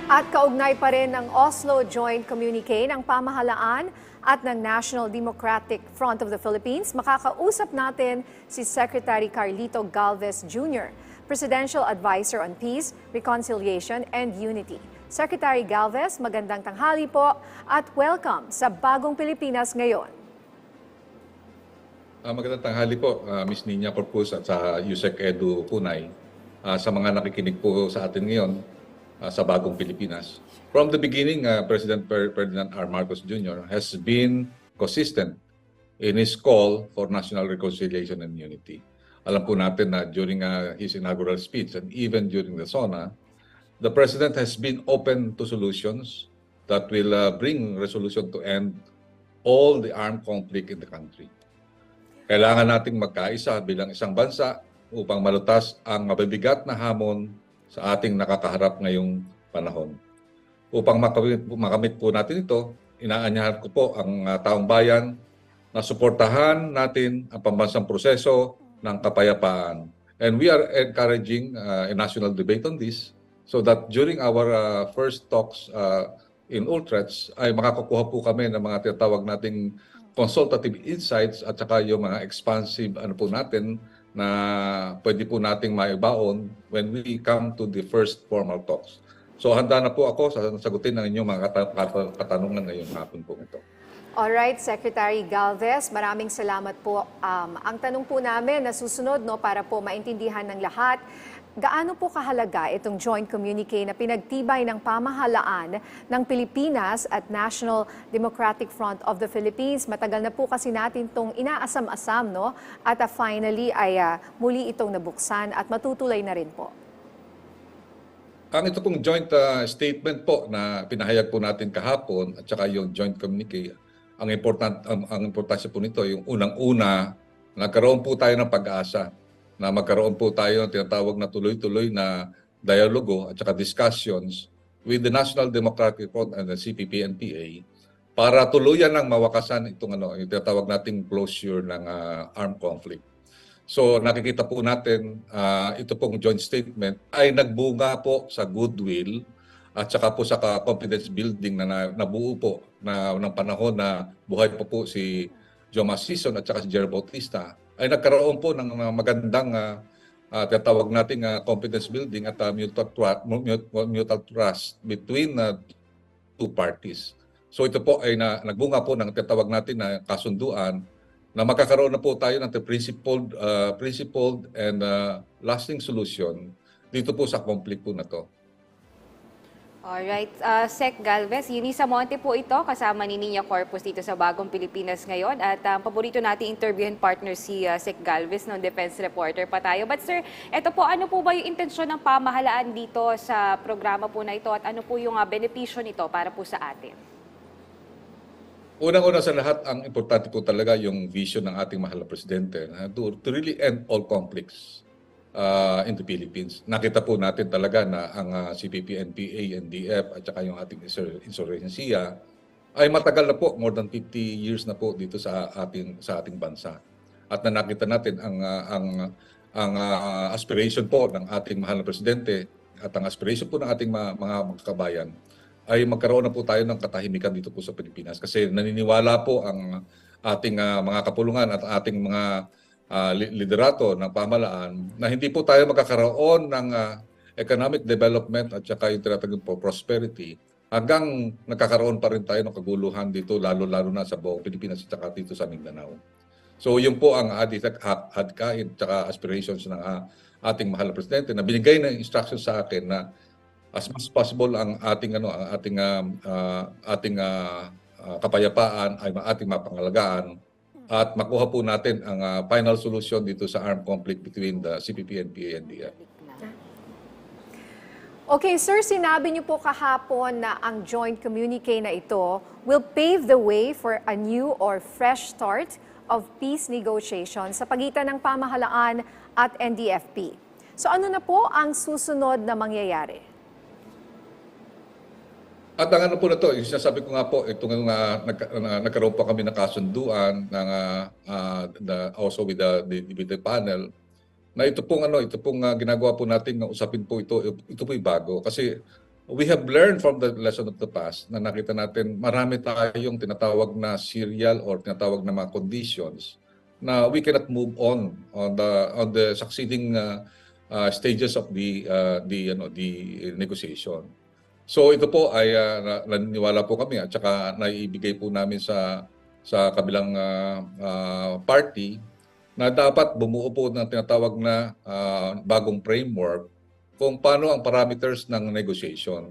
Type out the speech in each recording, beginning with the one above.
At kaugnay pa rin ng Oslo Joint Communique ng pamahalaan at ng National Democratic Front of the Philippines, makakausap natin si Secretary Carlito Galvez Jr., Presidential Advisor on Peace, Reconciliation and Unity. Secretary Galvez, magandang tanghali po at welcome sa Bagong Pilipinas Ngayon. Magandang tanghali po, Ms. Nina Corpus at sa Yusek Edu Punay, sa mga nakikinig po sa atin ngayon sa Bagong Pilipinas. From the beginning, President Ferdinand R. Marcos Jr. has been consistent in his call for national reconciliation and unity. Alam po natin na during his inaugural speech and even during the SONA, the President has been open to solutions that will bring resolution to end all the armed conflict in the country. Kailangan nating magkaisa bilang isang bansa upang malutas ang mabibigat na hamon sa ating nakakaharap ngayong panahon. Upang makamit po natin ito, inaanyahan ko po ang taong bayan na suportahan natin ang pambansang proseso ng kapayapaan. And we are encouraging a national debate on this so that during our first talks in Utrecht ay makakukuha po kami ng mga tinatawag nating consultative insights at saka yung mga expansive po natin na pwede po nating maibaon when we come to the first formal talks. So handa na po ako sa sagutin ng inyong mga katanungan ngayong hapon po ito. Alright, Secretary Galvez, maraming salamat po. Ang tanong po namin na susunod para po maintindihan ng lahat, gaano po kahalaga itong joint communique na pinagtibay ng pamahalaan ng Pilipinas at National Democratic Front of the Philippines? Matagal na po kasi natin itong inaasam-asam, at finally ay muli itong nabuksan at matutuloy na rin po. Ang ito pong joint statement po na pinahayag po natin kahapon at saka yung joint communique, ang importansya po nito, yung unang-una, nagkaroon po tayo ng pag-asa na magkaroon po tayo ng tinatawag na tuloy-tuloy na dialogo at saka discussions with the National Democratic Front and the CPP-NPA para tuluyan ng mawakasan itong yung tinatawag nating closure ng armed conflict. So nakikita po natin ito pong joint statement ay nagbunga po sa goodwill at saka po sa confidence building na nabuo po ng panahon na buhay po si Joma Sison at saka si Jerry Bautista, ay nagkaroon po ng magandang tinatawag nating confidence building at mutual trust between two parties. So ito po ay nagbunga po ng tinatawag natin na kasunduan na magkakaroon na po tayo ng principled and lasting solution dito po sa conflict po na to. Alright, Sec Galvez, Eunice Monte po ito, kasama ni Nina Corpus dito sa Bagong Pilipinas ngayon. At paborito nating interviewin partner si Sec Galvez, defense reporter pa tayo. But sir, ito po, ano po ba yung intensyon ng pamahalaan dito sa programa po na ito at ano po yung benepisyo nito para po sa atin? Unang-una sa lahat, ang importante po talaga yung vision ng ating mahal na presidente to really end all conflicts in the Philippines. Nakita po natin talaga na ang CPP, NPA, NDF at saka yung ating insurgensiya ay matagal na po, more than 50 years na po dito sa ating bansa. At nakita natin ang aspiration po ng ating mahal na presidente at ang aspiration po ng ating mga kabayan ay magkaroon na po tayo ng katahimikan dito po sa Pilipinas. Kasi naniniwala po ang ating mga kapulungan at ating mga liderato ng pamahalaan na hindi po tayo magkakaroon ng economic development at saka yung tinatawag po prosperity hanggang nagkakaroon pa rin tayo ng kaguluhan dito, lalo-lalo na sa buong Pilipinas at saka dito sa Mindanao. So yun po ang hadkain at saka aspirations ng ating mahal na presidente na binigay na instruction sa akin na as much as possible ang ating kapayapaan ay ating mapangalagaan at makuha po natin ang final solution dito sa armed conflict between the CPP, NPA, and NDF. Okay, sir, sinabi niyo po kahapon na ang joint communique na ito will pave the way for a new or fresh start of peace negotiations sa pagitan ng pamahalaan at NDFP. So ano na po ang susunod na mangyayari? At ang ano po na to, yung sinasabi ko nga po, itong nagkaroon pa kami ng kasunduan also with the panel na ito pong ginagawa po natin na usapin po ito po bago kasi we have learned from the lesson of the past na nakita natin marami tayong tinatawag na serial or tinatawag na mga conditions na we cannot move on the succeeding stages of the negotiation. So ito po ay naniniwala po kami at saka naiibigay po namin sa kabilang party na dapat bumuo po ng tinatawag na bagong framework kung paano ang parameters ng negotiation.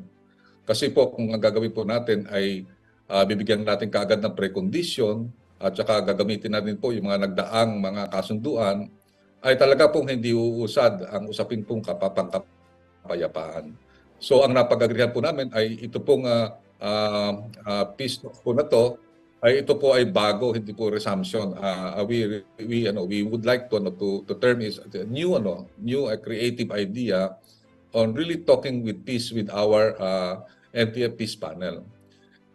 Kasi po kung ang gagawin po natin ay bibigyan natin kaagad ng precondition at saka gagamitin natin po yung mga nagdaang mga kasunduan, ay talaga pong hindi uusad ang usapin pong kapayapaan. So ang napag-agrihan po namin ay ito pong peace talks po na to, ay ito po ay bago, hindi po resumption. We would like to term is new creative idea on really talking with peace with our NTF Peace Panel.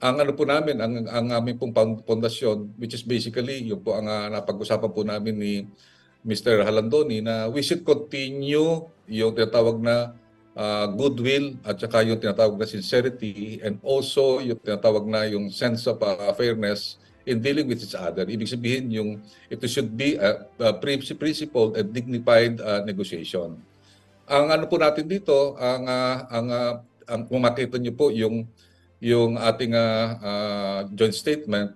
Ang ano po namin, ang aming pong pundasyon, which is basically yung po ang napag-usapan po namin ni Mr. Halandoni na we should continue yung tinatawag na goodwill at saka yung tinatawag na sincerity and also yung tinatawag na yung sense of fairness in dealing with each other. Ibig sabihin it should be a principled and dignified negotiation. Ang ano po natin dito, kung makita niyo po yung ating joint statement,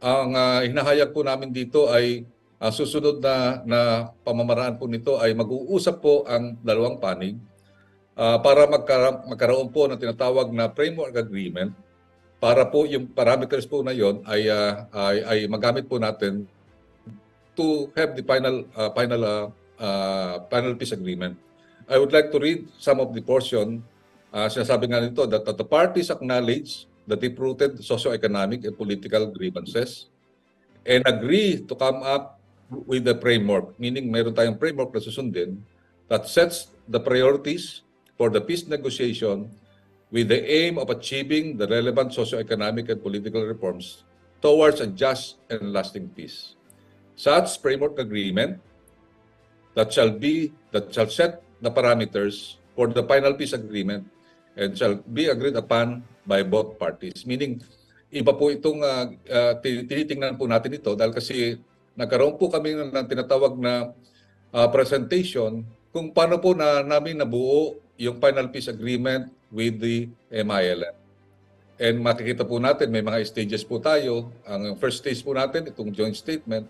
ang hinahayag po namin dito ay susunod na pamamaraan po nito ay mag-uusap po ang dalawang panig para magkaroon po ng tinatawag na framework agreement para po yung parameters po na yon ay magamit po natin to have the final peace agreement. I would like to read some of the portion. Sinasabi nga nito that the parties acknowledge the deep-rooted socio-economic and political grievances and agree to come up with the framework, meaning meron tayong framework na susundin that sets the priorities for the peace negotiation with the aim of achieving the relevant socio-economic and political reforms towards a just and lasting peace. Such framework agreement that shall set the parameters for the final peace agreement and shall be agreed upon by both parties. Meaning, iba po itong tinitingnan po natin ito dahil kasi nagkaroon po kami ng tinatawag na presentation kung paano po namin nabuo yung final peace agreement with the MILF. And makikita po natin, may mga stages po tayo. Ang first stage po natin, itong joint statement.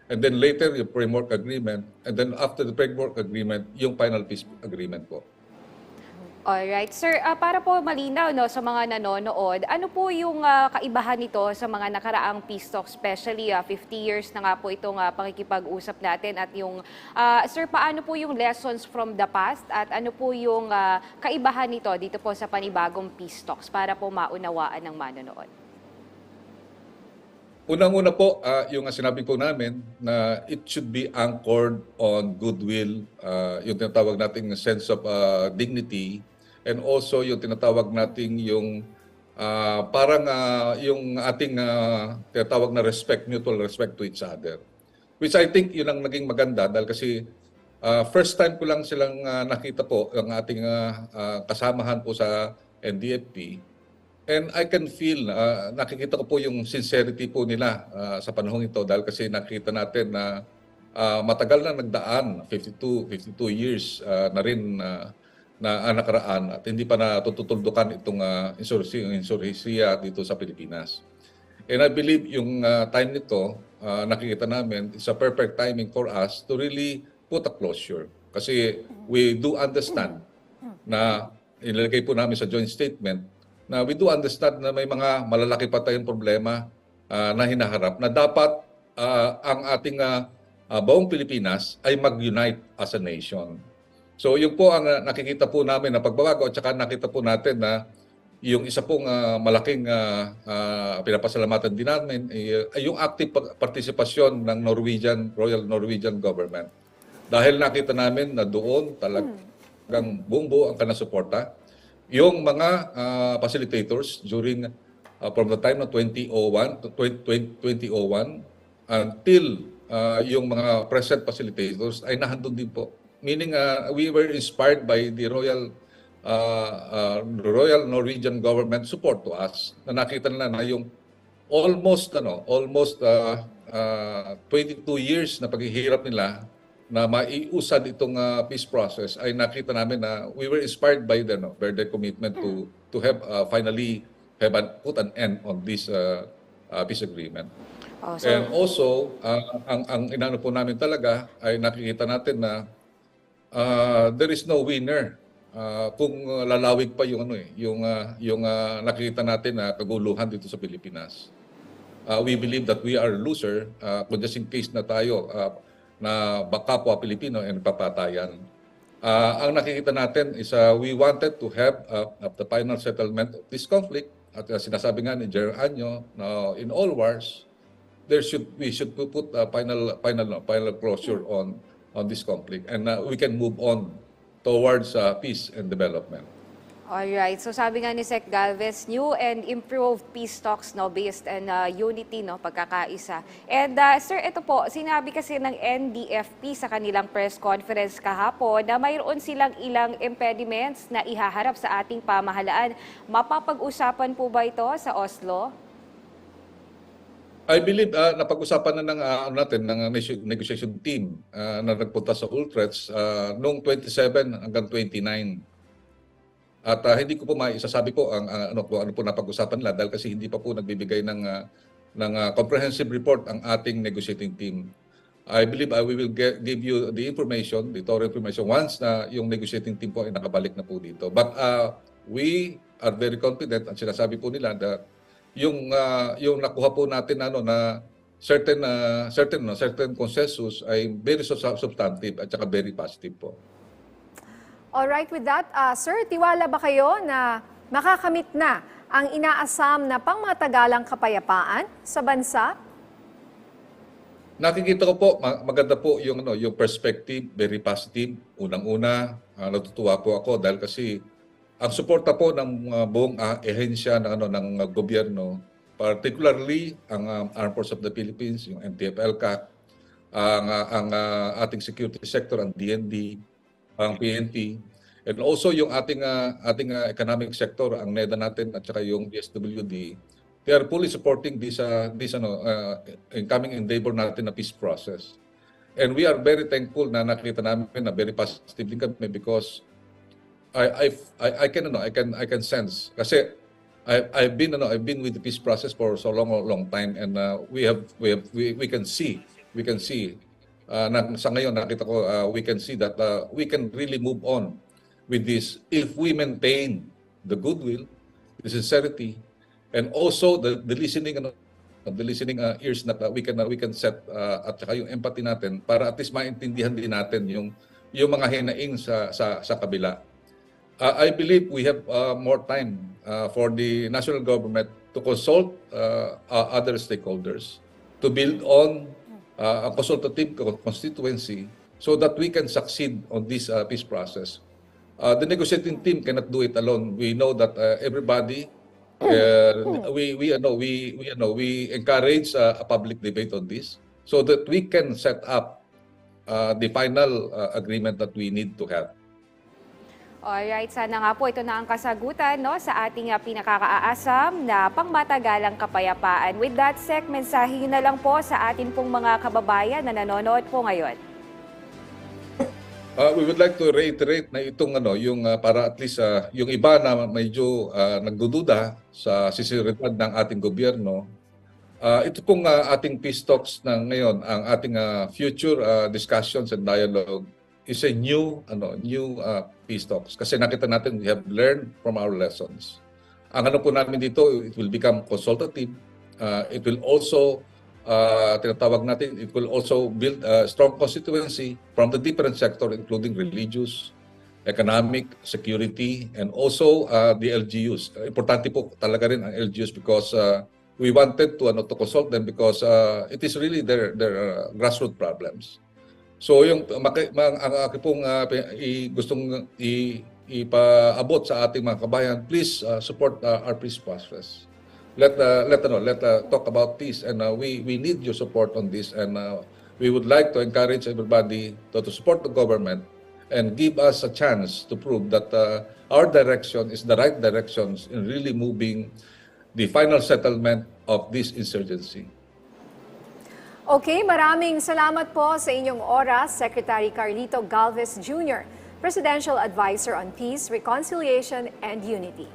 And then later, yung framework agreement. And then after the framework agreement, yung final peace agreement po. Alright. Sir, para po malinaw sa mga nanonood, ano po yung kaibahan nito sa mga nakaraang peace talks, especially 50 years na nga po itong pakikipag-usap natin at yung, sir, paano po yung lessons from the past at ano po yung kaibahan nito dito po sa panibagong peace talks para po maunawaan ng manonood? Unang-una po, yung sinabi po namin na it should be anchored on goodwill, yung tinatawag nating sense of dignity, and also yung tinatawag nating yung parang yung ating tinatawag na mutual respect to each other. Which I think yun ang naging maganda dahil kasi first time ko lang silang nakita po ang ating kasamahan po sa NDFP. And I can feel, nakikita ko po yung sincerity po nila sa panahong ito dahil kasi nakita natin na matagal na nagdaan, 52 years na rin na nakaraan at hindi pa natutuldukan itong insurhensiya dito sa Pilipinas. And I believe yung time nito, nakikita namin, it's a perfect timing for us to really put a closure. Kasi we do understand na inilagay po namin sa joint statement na we do understand na may mga malalaki pa tayong problema na hinaharap na dapat ang ating buong Pilipinas ay mag-unite as a nation. So yun po ang nakikita po namin na pagbabago at saka nakita po natin na yung isa pong malaking pinapasalamatan din namin ay yung active partisipasyon ng Royal Norwegian Government. Dahil nakita namin na doon talagang buong buo ang kanasuporta. Yung mga facilitators during from the time of 2001 until yung mga present facilitators ay nahandun din po. Meaning we were inspired by the Royal Royal Norwegian government support to us, na nakita nila na yung almost 22 years na paghihirap nila na maiusad itong peace process, ay nakita namin na we were inspired by their commitment to have finally put an end on this peace agreement. Oh, And also, ang inano po namin talaga ay nakikita natin na there is no winner kung lalawig pa yung nakikita natin na kaguluhan dito sa Pilipinas. We believe that we are loser kung just in case na tayo na kapwa Pilipino and papatayan. Ang nakikita natin is we wanted to have the final settlement of this conflict. At sinasabi nga ni General Anyo na in all wars, we should put a final closure on this conflict, and we can move on towards peace and development. alright. So sabi nga ni Sec Galvez, new and improved peace talks based on unity, pagkakaisa. And sir, ito po, sinabi kasi ng NDFP sa kanilang press conference kahapon na mayroon silang ilang impediments na ihaharap sa ating pamahalaan. Mapapag-usapan po ba ito sa Oslo? I believe napag-usapan na ng negotiation team na nagpunta sa ULTREX noong 27 hanggang 29. At hindi ko po maisasabi po ano po napag-usapan nila dahil kasi hindi pa po nagbibigay ng comprehensive report ang ating negotiating team. I believe we will give you the information, the thorough information once na yung negotiating team po ay nakabalik na po dito. But we are very confident at sinasabi po nila that yung nakuha po natin na certain consensus ay very substantive at saka very positive po. Alright, with that, sir, tiwala ba kayo na makakamit na ang inaasam na pangmatagalang kapayapaan sa bansa? Nakikita ko po, maganda po yung perspective, very positive. Unang-una, natutuwa po ako dahil kasi ang suporta po ng buong ehensya ng gobyerno, particularly ang Armed Forces of the Philippines, yung NTF-ELCAC, ang ating security sector, ang DND, ang PNP, and also yung ating economic sector, ang NEDA natin at saka yung DSWD, they are fully supporting this incoming endeavor natin na peace process. And we are very thankful na nakita namin na very positively kami because I can sense kasi I've been with the peace process for so long time, and we can see sa ngayon nakita ko we can see that we can really move on with this if we maintain the goodwill, the sincerity, and also the listening ears that we can set at saka yung empathy natin para at least maintindihan din natin yung mga hinaing sa kabila. I believe we have more time for the national government to consult other stakeholders to build on a consultative constituency so that we can succeed on this peace process. The negotiating team cannot do it alone. We know that everybody, we encourage a public debate on this so that we can set up the final agreement that we need to have. Alright, sana nga po ito na ang kasagutan sa ating pinakakaasam na pangmatagalang kapayapaan. With that, Sec, mensahe na lang po sa atin pong mga kababayan na nanonood po ngayon. We would like to reiterate na itong yung para at least yung iba na medyo nagdududa sa sinseridad ng ating gobyerno, ito pong ating peace talks na ngayon, ang ating future discussions and dialogue is a new peace talks kasi nakita natin we have learned from our lessons. Ang po namin dito, it will become consultative. It will also tinatawag natin, it will also build a strong constituency from the different sector including religious, economic, security, and also the LGUs. Importante po talaga rin ang LGUs because we wanted to consult them because it is really their grassroots problems. So yung ang aking pong gustong ipaabot sa ating mga kabayan, please support our peace process. Let talk about this, and we need your support on this, and we would like to encourage everybody to support the government and give us a chance to prove that our direction is the right direction in really moving the final settlement of this insurgency. Okay, maraming salamat po sa inyong oras, Secretary Carlito Galvez Jr., Presidential Advisor on Peace, Reconciliation and Unity.